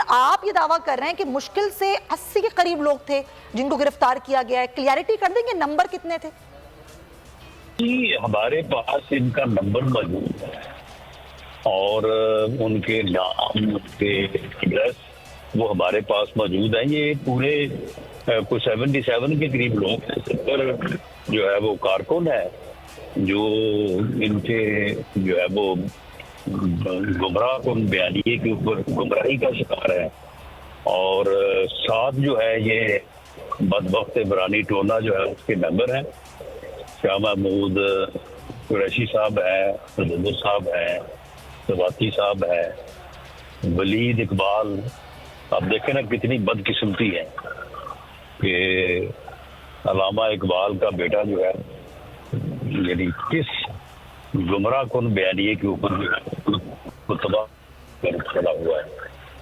आप ये दावा कर रहे हैं कि मुश्किल से 80 के करीब लोग थे जिनको गिरफ्तार किया गया है। क्लियरिटी कर देंगे नंबर कितने थे? जी, हमारे पास इनका नंबर मौजूद है और उनके नाम, उनके एड्रेस वो हमारे पास मौजूद है। ये पूरे कुछ 77 के करीब लोग हैं। 70 जो है वो कारकुन है जो इनके जो है वो गुमराह कुन बयानिए के ऊपर गुमराही का शिकार है। और साथ जो है ये बदबख्त इमरानी टोना जो है उसके मेंबर हैं। शाह महमूद कुरैशी साहब है, सदुद्दीन साहब है, सवाती साहब है, वलीद इकबाल। आप देखें ना कितनी बदकिस्मती है कि अल्लामा इकबाल का बेटा जो है यानी किस गुमराह कुन बयानिए के ऊपर जो है वो तबाह कर चला हुआ है।